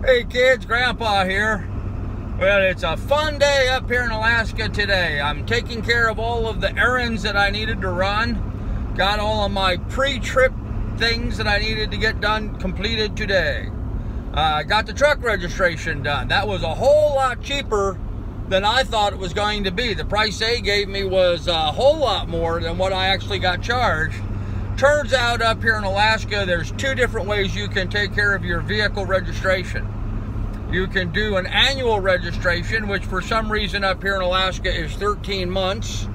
Hey kids, Grandpa here. Well, it's a fun day up here in Alaska today. I'm taking care of all of the errands that I needed to run. Got all of my pre-trip things that I needed to get done completed today. Got the truck registration done. That was a whole lot cheaper than I thought it was going to be. The price they gave me was a whole lot more than what I actually got charged. Turns out up here in Alaska, there's two different ways you can take care of your vehicle registration. You can do an annual registration, which for some reason up here in Alaska is 13 months.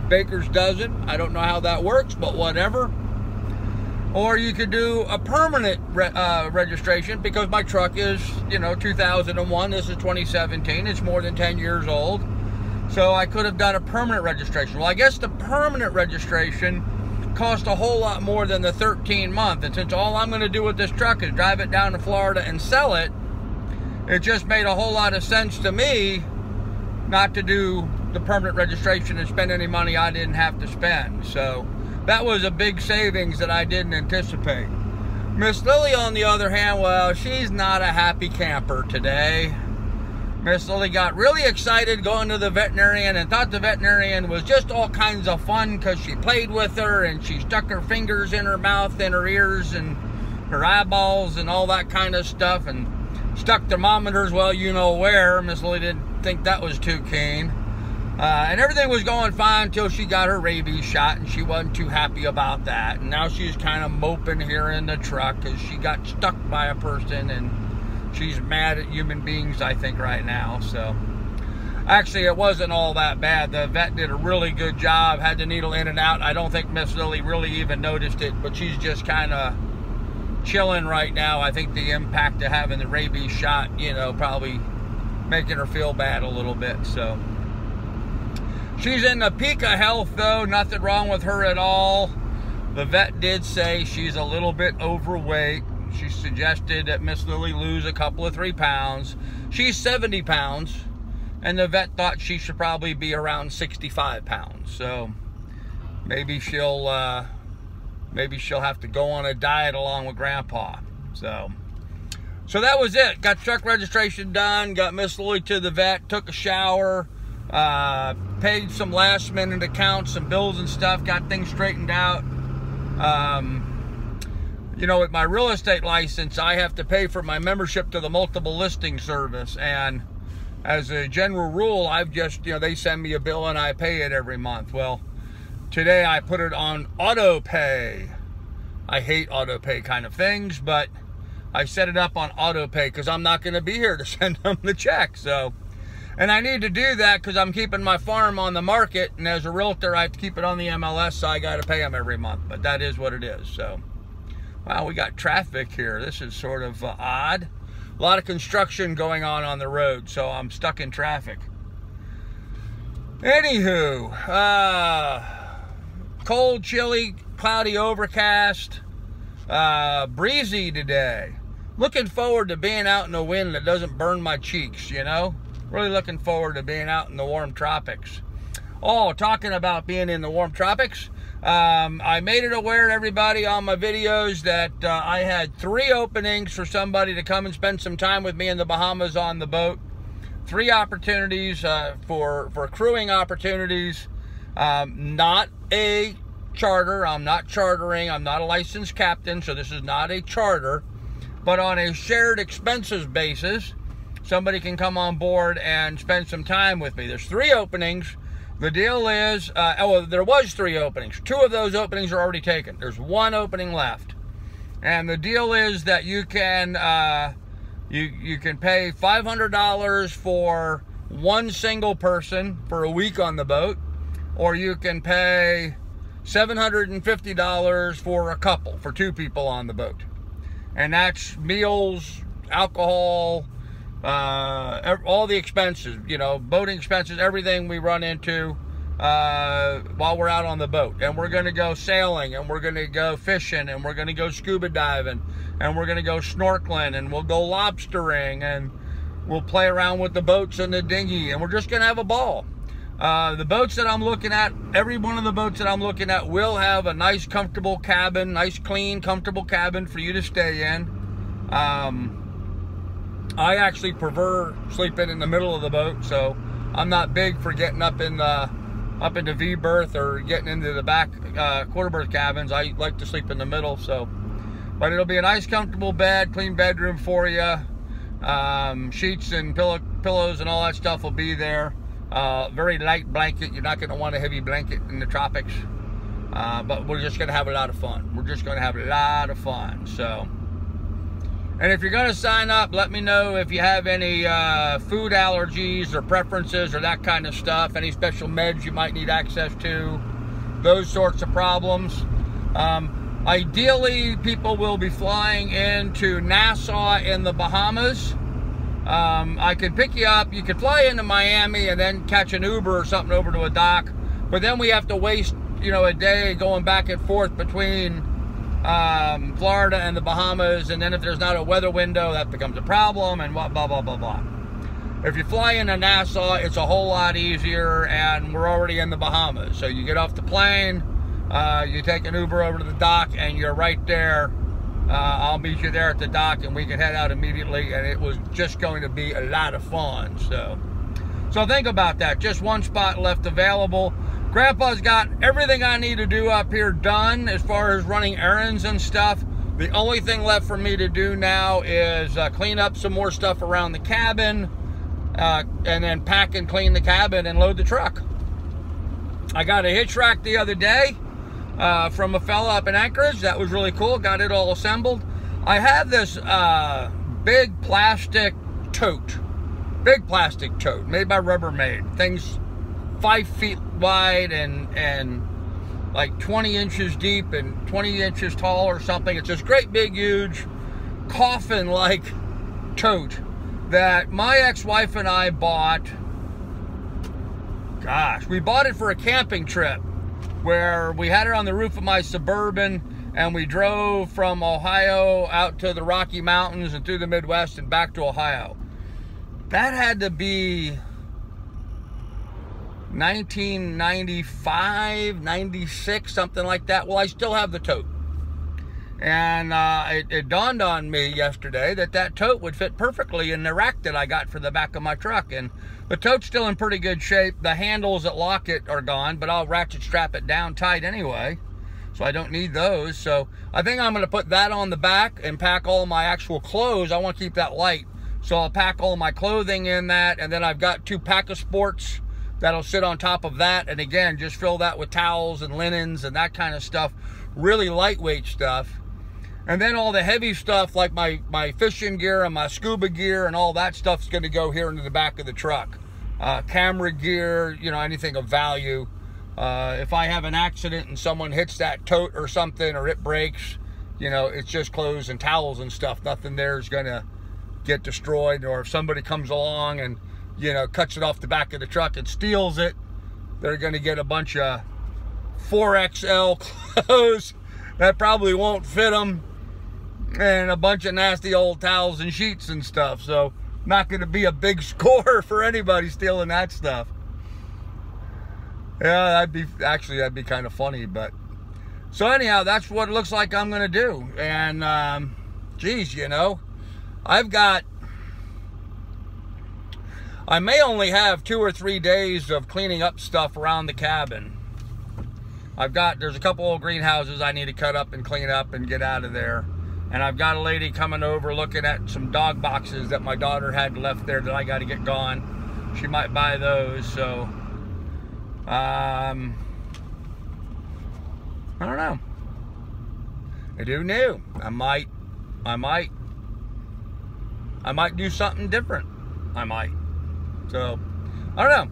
Baker's doesn't. I don't know how that works, but whatever. Or you could do a permanent registration, because my truck is, 2001. This is 2017. It's more than 10 years old. So I could have done a permanent registration. Well, I guess the permanent registration cost a whole lot more than the 13-month. And since all I'm going to do with this truck is drive it down to Florida and sell it, it just made a whole lot of sense to me not to do the permanent registration and spend any money I didn't have to spend. So that was a big savings that I didn't anticipate. Miss Lily, on the other hand, well, she's not a happy camper today. Miss Lily got really excited going to the veterinarian and thought the veterinarian was just all kinds of fun because she played with her and she stuck her fingers in her mouth and her ears and her eyeballs and all that kind of stuff, and stuck thermometers, well, you know where. Miss Lily didn't think that was too keen. And everything was going fine until she got her rabies shot, and she wasn't too happy about that. And now she's kind of moping here in the truck because she got stuck by a person, and she's mad at human beings, I think, right now. So actually, it wasn't all that bad. The vet did a really good job, had the needle in and out. I don't think Miss Lily really even noticed it, but she's just kind of chilling right now. I think the impact of having the rabies shot, probably making her feel bad a little bit. So she's in the peak of health, though. Nothing wrong with her at all. The vet did say she's a little bit overweight. She suggested that Miss Lily lose a couple of 3 pounds. She's 70 pounds, and the vet thought she should probably be around 65 pounds. So maybe she'll have to go on a diet along with Grandpa. So that was it. Got truck registration done, got Miss Lily to the vet, took a shower, paid some last minute accounts, some bills and stuff, got things straightened out. With my real estate license, I have to pay for my membership to the multiple listing service. And as a general rule, I've just, they send me a bill and I pay it every month. Well, today I put it on auto pay. I hate auto pay kind of things, but I set it up on auto pay because I'm not going to be here to send them the check. So, and I need to do that because I'm keeping my farm on the market, and as a realtor I have to keep it on the MLS, so I got to pay them every month. But that is what it is. So, wow, we got traffic here. This is sort of odd. A lot of construction going on the road, so I'm stuck in traffic. Anywho, cold, chilly, cloudy, overcast, breezy today. Looking forward to being out in the wind that doesn't burn my cheeks, Really looking forward to being out in the warm tropics. Oh, talking about being in the warm tropics, I made it aware to everybody on my videos that I had 3 openings for somebody to come and spend some time with me in the Bahamas on the boat. 3 opportunities for crewing opportunities. Not a charter. I'm not chartering. I'm not a licensed captain, so this is not a charter. But on a shared expenses basis, somebody can come on board and spend some time with me. There's 3 openings. The deal is, there was 3 openings. 2 of those openings are already taken. There's 1 opening left. And the deal is that you can you can pay $500 for 1 single person for a week on the boat, or you can pay $750 for a couple, for 2 people on the boat. And that's meals, alcohol, all the expenses, boating expenses, everything we run into while we're out on the boat. And we're going to go sailing, and we're going to go fishing, and we're going to go scuba diving, and we're going to go snorkeling, and we'll go lobstering, and we'll play around with the boats and the dinghy, and we're just going to have a ball. The boats that I'm looking at, every one of the boats that I'm looking at will have a nice, comfortable cabin, nice, clean, comfortable cabin for you to stay in. I actually prefer sleeping in the middle of the boat, so I'm not big for getting up into V berth or getting into the back quarter berth cabins. I like to sleep in the middle. So, but it'll be a nice, comfortable bed, clean bedroom for you. Sheets and pillows and all that stuff will be there. Very light blanket. You're not going to want a heavy blanket in the tropics. But we're just going to have a lot of fun. We're just going to have a lot of fun. So. And if you're going to sign up, let me know if you have any food allergies or preferences or that kind of stuff, any special meds you might need access to, those sorts of problems. Ideally, people will be flying into Nassau in the Bahamas. I could pick you up. You could fly into Miami and then catch an Uber or something over to a dock. But then we have to waste, a day going back and forth between Florida and the Bahamas, and then if there's not a weather window, that becomes a problem, and blah, blah, blah, blah, blah. If you fly into Nassau, it's a whole lot easier, and we're already in the Bahamas. So you get off the plane, you take an Uber over to the dock, and you're right there. I'll meet you there at the dock, and we can head out immediately, and it was just going to be a lot of fun. So think about that. Just one spot left available. Grandpa's got everything I need to do up here done as far as running errands and stuff. The only thing left for me to do now is clean up some more stuff around the cabin, and then pack and clean the cabin and load the truck. I got a hitch rack the other day from a fella up in Anchorage. That was really cool. Got it all assembled. I have this big plastic tote made by Rubbermaid. Things 5 feet wide and like 20 inches deep and 20 inches tall or something. It's this great big huge coffin-like tote that my ex-wife and I bought. Gosh, we bought it for a camping trip where we had it on the roof of my Suburban, and we drove from Ohio out to the Rocky Mountains and through the Midwest and back to Ohio. That had to be 1995, 96, something like that. Well, I still have the tote. And it dawned on me yesterday that tote would fit perfectly in the rack that I got for the back of my truck. And the tote's still in pretty good shape. The handles that lock it are gone, but I'll ratchet strap it down tight anyway, so I don't need those. So I think I'm going to put that on the back and pack all my actual clothes. I want to keep that light, so I'll pack all my clothing in that. And then I've got 2 pack-a-sports that'll sit on top of that, and again, just fill that with towels and linens and that kind of stuff. Really lightweight stuff. And then all the heavy stuff like my fishing gear and my scuba gear and all that stuff's going to go here into the back of the truck. Camera gear, anything of value. If I have an accident and someone hits that tote or something, or it breaks, it's just clothes and towels and stuff. Nothing there is going to get destroyed. Or if somebody comes along and cuts it off the back of the truck and steals it, they're going to get a bunch of 4XL clothes that probably won't fit them, and a bunch of nasty old towels and sheets and stuff. So not going to be a big score for anybody stealing that stuff. Yeah, that'd be kind of funny. But so anyhow, that's what it looks like I'm going to do. And geez, I may only have 2 or 3 days of cleaning up stuff around the cabin. There's a couple of greenhouses I need to cut up and clean up and get out of there. And I've got a lady coming over looking at some dog boxes that my daughter had left there that I got to get gone. She might buy those, so I don't know. Who knew? I might do something different. I might. So, I don't know.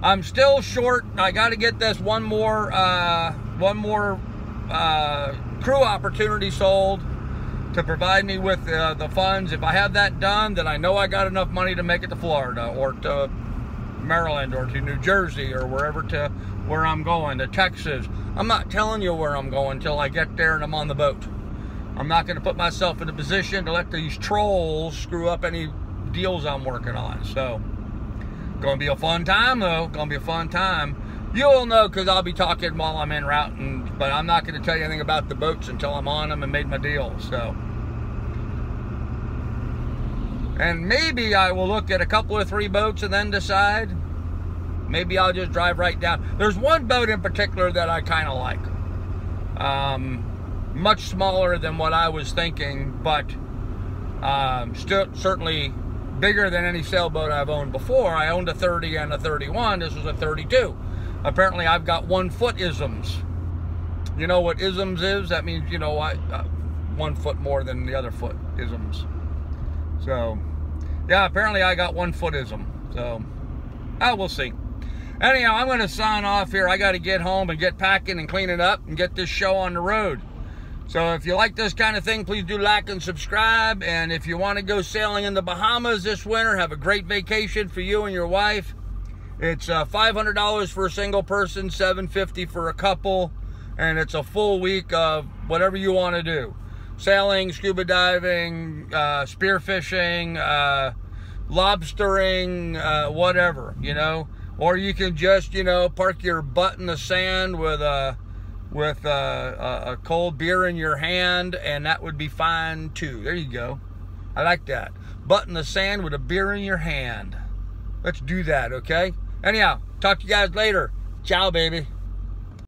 I'm still short. I got to get this one more crew opportunity sold to provide me with the funds. If I have that done, then I know I got enough money to make it to Florida or to Maryland or to New Jersey or where I'm going, to Texas. I'm not telling you where I'm going until I get there and I'm on the boat. I'm not going to put myself in a position to let these trolls screw up any deals I'm working on. So, gonna be a fun time though. Gonna be a fun time. You'll know because I'll be talking while I'm en route, but I'm not going to tell you anything about the boats until I'm on them and made my deal. So And maybe I will look at a couple or 3 boats and then decide. Maybe I'll just drive right down. There's one boat in particular that I kind of like. Much smaller than what I was thinking, but still certainly bigger than any sailboat I've owned before. I owned a 30 and a 31. This was a 32. Apparently I've got 1 foot isms. You know what isms is? That means, you know, 1 foot more than the other foot isms. So, yeah, apparently I got 1 foot ism. So, we'll see. Anyhow, I'm going to sign off here. I got to get home and get packing and cleaning up and get this show on the road. So if you like this kind of thing, please do like and subscribe. And if you want to go sailing in the Bahamas this winter, have a great vacation for you and your wife. It's $500 for a single person, $750 for a couple. And it's a full week of whatever you want to do. Sailing, scuba diving, spearfishing, lobstering, whatever, you know. Or you can just, you know, park your butt in the sand with a cold beer in your hand, and that would be fine too. There you go. I like that. Butt in the sand with a beer in your hand. Let's do that, okay? Anyhow, talk to you guys later. Ciao, baby.